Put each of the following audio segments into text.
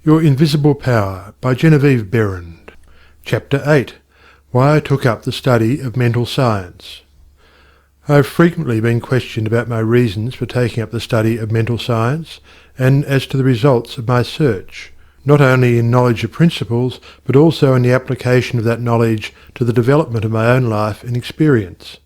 Your Invisible Power by Genevieve Berend. Chapter 8. Why I took up the study of mental science. I have frequently been questioned about my reasons for taking up the study of mental science, and as to the results of my search, not only in knowledge of principles, but also in the application of that knowledge to the development of my own life and experience.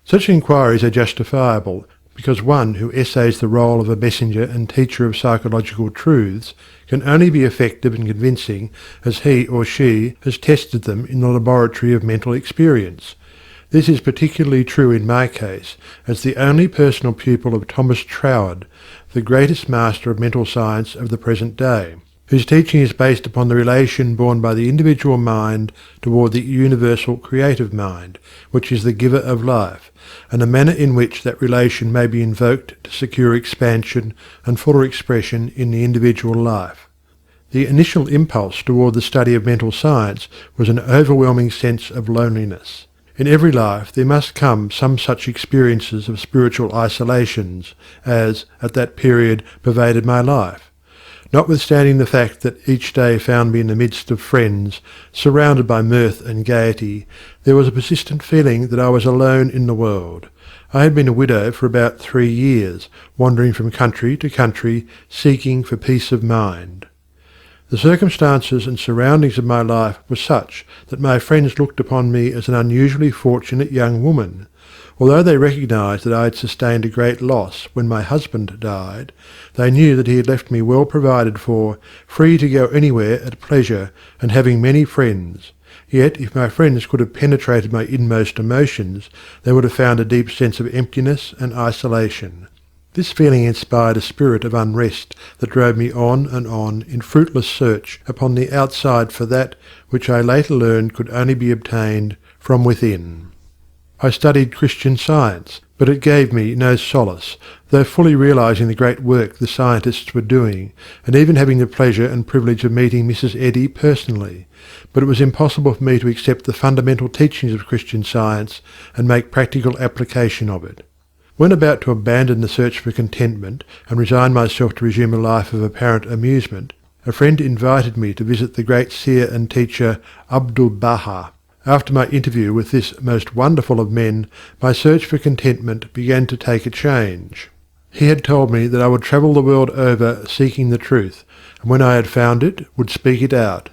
Such inquiries are justifiable, because one who essays the role of a messenger and teacher of psychological truths can only be effective and convincing as he or she has tested them in the laboratory of mental experience. This is particularly true in my case, as the only personal pupil of Thomas Troward, the greatest master of mental science of the present day, whose teaching is based upon the relation borne by the individual mind toward the universal creative mind, which is the giver of life, and the manner in which that relation may be invoked to secure expansion and fuller expression in the individual life. The initial impulse toward the study of mental science was an overwhelming sense of loneliness. In every life there must come some such experiences of spiritual isolations as, at that period, pervaded my life. Notwithstanding the fact that each day found me in the midst of friends, surrounded by mirth and gaiety, there was a persistent feeling that I was alone in the world. I had been a widow for about 3 years, wandering from country to country, seeking for peace of mind. The circumstances and surroundings of my life were such that my friends looked upon me as an unusually fortunate young woman. Although they recognized that I had sustained a great loss when my husband died, they knew that he had left me well provided for, free to go anywhere at pleasure, and having many friends. Yet if my friends could have penetrated my inmost emotions, they would have found a deep sense of emptiness and isolation. This feeling inspired a spirit of unrest that drove me on and on in fruitless search upon the outside for that which I later learned could only be obtained from within. I studied Christian Science, but it gave me no solace, though fully realizing the great work the scientists were doing, and even having the pleasure and privilege of meeting Mrs. Eddy personally. But it was impossible for me to accept the fundamental teachings of Christian Science and make practical application of it. When about to abandon the search for contentment and resign myself to resume a life of apparent amusement, a friend invited me to visit the great seer and teacher Abdu'l-Baha. After my interview with this most wonderful of men, my search for contentment began to take a change. He had told me that I would travel the world over seeking the truth, and when I had found it, would speak it out.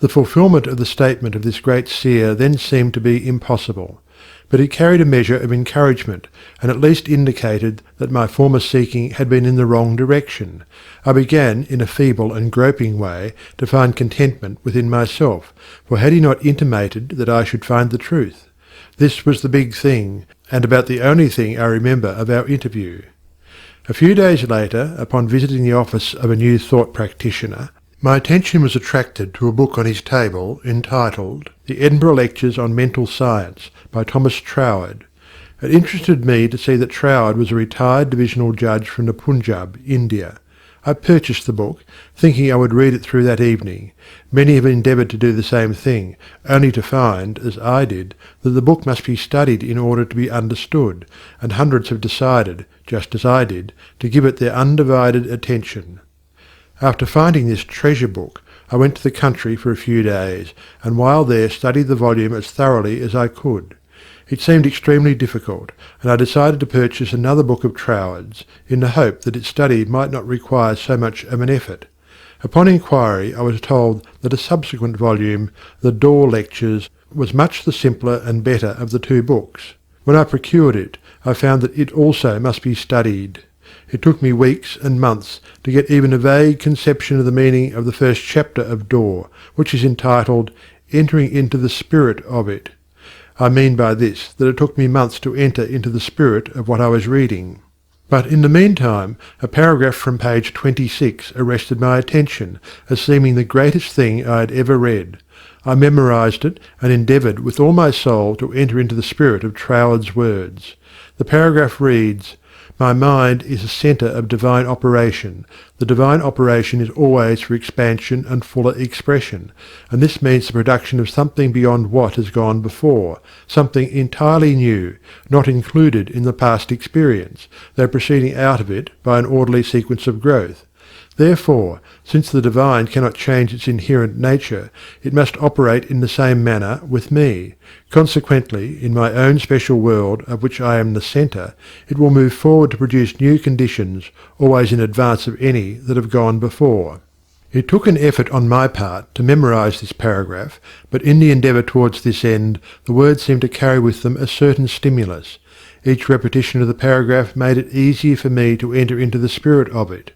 The fulfilment of the statement of this great seer then seemed to be impossible, but it carried a measure of encouragement, and at least indicated that my former seeking had been in the wrong direction. I began, in a feeble and groping way, to find contentment within myself, for had he not intimated that I should find the truth? This was the big thing, and about the only thing I remember of our interview. A few days later, upon visiting the office of a New Thought practitioner, my attention was attracted to a book on his table entitled The Edinburgh Lectures on Mental Science by Thomas Troward. It interested me to see that Troward was a retired divisional judge from the Punjab, India. I purchased the book, thinking I would read it through that evening. Many have endeavoured to do the same thing, only to find, as I did, that the book must be studied in order to be understood, and hundreds have decided, just as I did, to give it their undivided attention. After finding this treasure book, I went to the country for a few days, and while there studied the volume as thoroughly as I could. It seemed extremely difficult, and I decided to purchase another book of Troward's, in the hope that its study might not require so much of an effort. Upon inquiry I was told that a subsequent volume, The Door Lectures, was much the simpler and better of the two books. When I procured it, I found that it also must be studied. It took me weeks and months to get even a vague conception of the meaning of the first chapter of Door, which is entitled Entering into the Spirit of It. I mean by this that it took me months to enter into the spirit of what I was reading. But in the meantime a paragraph from page 26 arrested my attention as seeming the greatest thing I had ever read. I memorized it and endeavoured with all my soul to enter into the spirit of Troward's words. The paragraph reads, My mind is a centre of divine operation. The divine operation is always for expansion and fuller expression, and this means the production of something beyond what has gone before, something entirely new, not included in the past experience, though proceeding out of it by an orderly sequence of growth. Therefore, since the divine cannot change its inherent nature, it must operate in the same manner with me. Consequently, in my own special world, of which I am the centre, it will move forward to produce new conditions, always in advance of any that have gone before. It took an effort on my part to memorize this paragraph, but in the endeavour towards this end, the words seemed to carry with them a certain stimulus. Each repetition of the paragraph made it easier for me to enter into the spirit of it.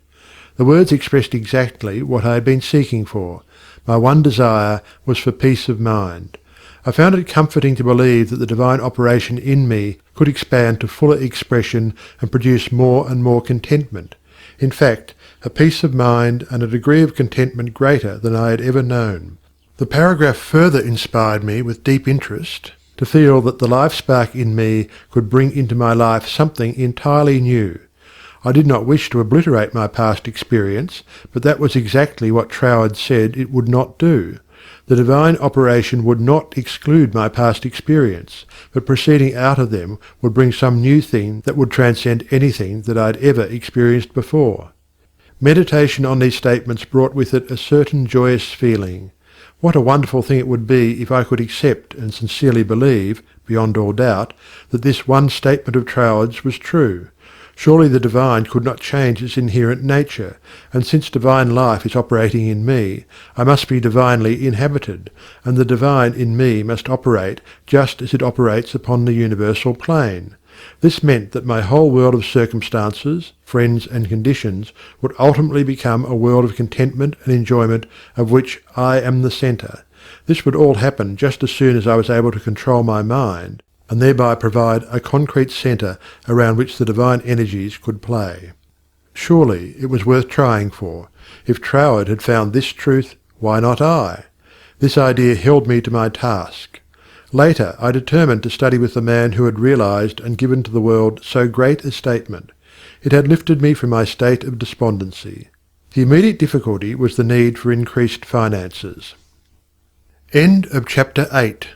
The words expressed exactly what I had been seeking for. My one desire was for peace of mind. I found it comforting to believe that the divine operation in me could expand to fuller expression and produce more and more contentment. In fact, a peace of mind and a degree of contentment greater than I had ever known. The paragraph further inspired me with deep interest to feel that the life spark in me could bring into my life something entirely new. I did not wish to obliterate my past experience, but that was exactly what Troward said it would not do. The divine operation would not exclude my past experience, but proceeding out of them would bring some new thing that would transcend anything that I had ever experienced before. Meditation on these statements brought with it a certain joyous feeling. What a wonderful thing it would be if I could accept and sincerely believe, beyond all doubt, that this one statement of Troward's was true. Surely the divine could not change its inherent nature, and since divine life is operating in me, I must be divinely inhabited, and the divine in me must operate just as it operates upon the universal plane. This meant that my whole world of circumstances, friends and conditions would ultimately become a world of contentment and enjoyment of which I am the centre. This would all happen just as soon as I was able to control my mind, and thereby provide a concrete centre around which the divine energies could play. Surely it was worth trying for. If Troward had found this truth, why not I? This idea held me to my task. Later I determined to study with the man who had realized and given to the world so great a statement. It had lifted me from my state of despondency. The immediate difficulty was the need for increased finances. End of chapter 8.